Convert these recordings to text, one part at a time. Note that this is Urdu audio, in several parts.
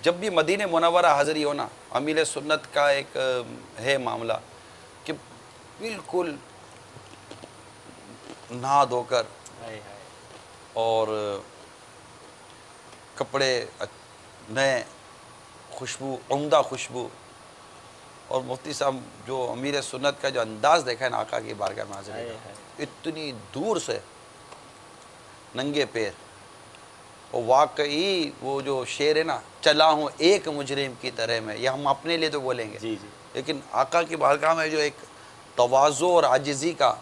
جب بھی مدینہ منورہ حاضری ہونا، امیر سنت کا ایک ہے معاملہ کہ بالکل نہا دھو کر اور کپڑے نئے، خوشبو، عمدہ خوشبو، اور مفتی صاحب جو امیر سنت کا جو انداز دیکھا ہے نا آقا کی بارگاہ میں حاضری کا، اتنی دور سے ننگے پیر، اور واقعی وہ جو شعر ہے نا، چلا ہوں ایک مجرم کی طرح میں، یہ ہم اپنے لیے تو بولیں گے، لیکن آقا کی بارگاہ میں جو ایک تواضع اور عاجزی کا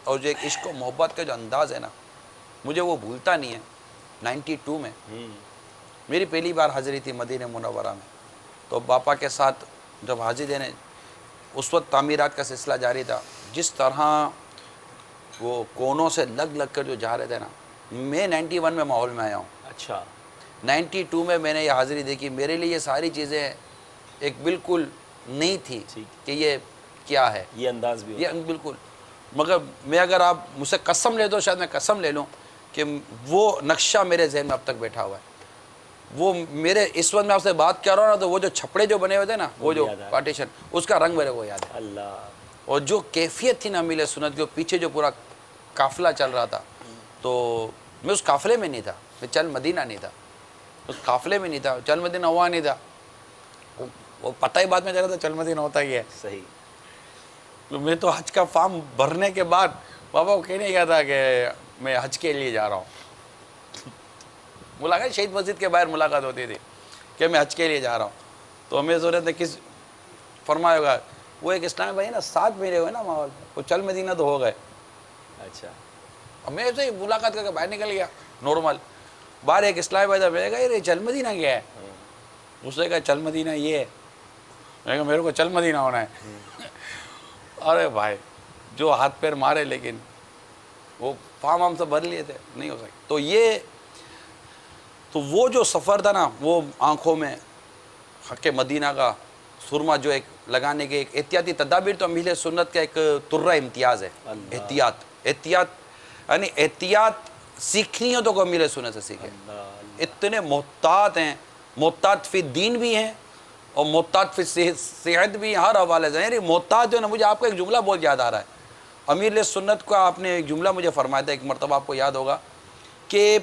اور جو ایک عشق و محبت کا جو انداز ہے نا، مجھے وہ بھولتا نہیں ہے۔ 92 میں میری پہلی بار حاضری تھی مدینہ منورہ میں، تو باپا کے ساتھ جب حاضری دینے، اس وقت تعمیرات کا سلسلہ جاری تھا، جس طرح وہ کونوں سے لگ لگ کر جو جا رہے تھے نا، میں 91 میں ماحول میں آیا ہوں، اچھا 92 میں میں نے یہ حاضری دیکھی، میرے لیے یہ ساری چیزیں ایک بالکل نہیں تھی کہ یہ کیا ہے، یہ انداز بھی یہ بالکل، مگر میں اگر آپ مجھ سے قسم لے دو، شاید میں قسم لے لوں کہ وہ نقشہ میرے ذہن میں اب تک بیٹھا ہوا ہے۔ وہ میرے اس وقت میں آپ سے بات کر رہا ہوں نا، تو وہ جو چھپڑے جو بنے ہوئے تھے نا، وہ جو پارٹیشن، اس کا رنگ میرے کو یاد ہے، اللہ، اور جو کیفیت تھی نا امیر سنت کے پیچھے جو پورا قافلہ چل رہا تھا، تو میں اس قافلے میں نہیں تھا، میں چل مدینہ نہیں تھا، اس قافلے میں نہیں تھا، چل مدینہ ہوا نہیں تھا، وہ پتہ ہی بات میں چل رہا تھا چل مدینہ ہوتا ہی ہے۔ صحیح، میں تو حج کا فارم بھرنے کے بعد بابا کو کہنے گیا تھا کہ میں حج کے لیے جا رہا ہوں، ملاقات شہید مسجد کے باہر ملاقات ہوتی تھی کہ میں حج کے لیے جا رہا ہوں، تو ہمیں ضرورت ہے کس فرمایا ہوگا، وہ ایک اسلامی بھائی نا ساتھ میرے ہوئے نا ماحول، وہ چل مدینہ تو ہو گئے، اچھا، اب میں ایسے ہی ملاقات کر کے باہر نکل گیا نارمل، باہر ایک اسلامی بھائی تھا، میں نے کہا یہ چل مدینہ کیا ہے، اس نے کہا چل مدینہ یہ ہے، میں نے کہا میرے کو چل مدینہ ہونا ہے، ارے بھائی جو ہاتھ پیر مارے، لیکن وہ فارم ہم سے بھر لیے تھے، نہیں ہو سکے۔ تو وہ جو سفر تھا نا، وہ آنکھوں میں حق مدینہ کا سرما جو ایک لگانے کے ایک احتیاطی تدابیر، تو امیر سنت کا ایک ترہ امتیاز ہے، احتیاط، یعنی احتیاط سیکھنی ہو تو کو امیر سنت سے سیکھے، اتنے محتاط ہیں، محتاط فی دین بھی ہیں اور محتاط فی صحت بھی ہر حوالے سے، یعنی محتاط جو ہے نا، مجھے آپ کا ایک جملہ بہت یاد آ رہا ہے، امیر سنت کا آپ نے ایک جملہ مجھے فرمایا تھا ایک مرتبہ، آپ کو یاد ہوگا کہ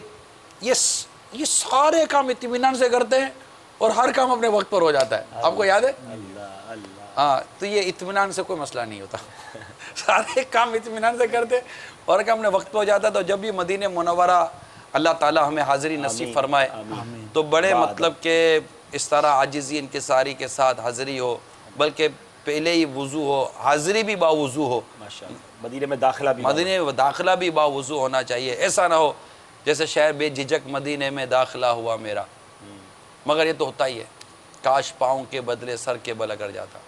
یہ سارے کام اطمینان سے کرتے ہیں اور ہر کام اپنے وقت پر ہو جاتا ہے، آپ کو یاد ہے؟ ہاں، تو یہ اطمینان سے کوئی مسئلہ نہیں ہوتا، سارے کام اطمینان سے کرتے اور کام اپنے وقت پہ ہو جاتا، تو جب بھی مدینہ منورہ اللہ تعالی ہمیں حاضری نصیب فرمائے تو بڑے مطلب کہ اس طرح عاجزی انکساری کے ساتھ حاضری ہو، بلکہ پہلے ہی وضو ہو، حاضری بھی باوضو ہو، مدینہ میں داخلہ بھی، مدینہ میں داخلہ بھی باوضو ہونا چاہیے، ایسا نہ ہو جیسے شہر بے جھجک مدینہ میں داخلہ ہوا میرا، مگر یہ تو ہوتا ہی ہے، کاش پاؤں کے بدلے سر کے بل اگر جاتا۔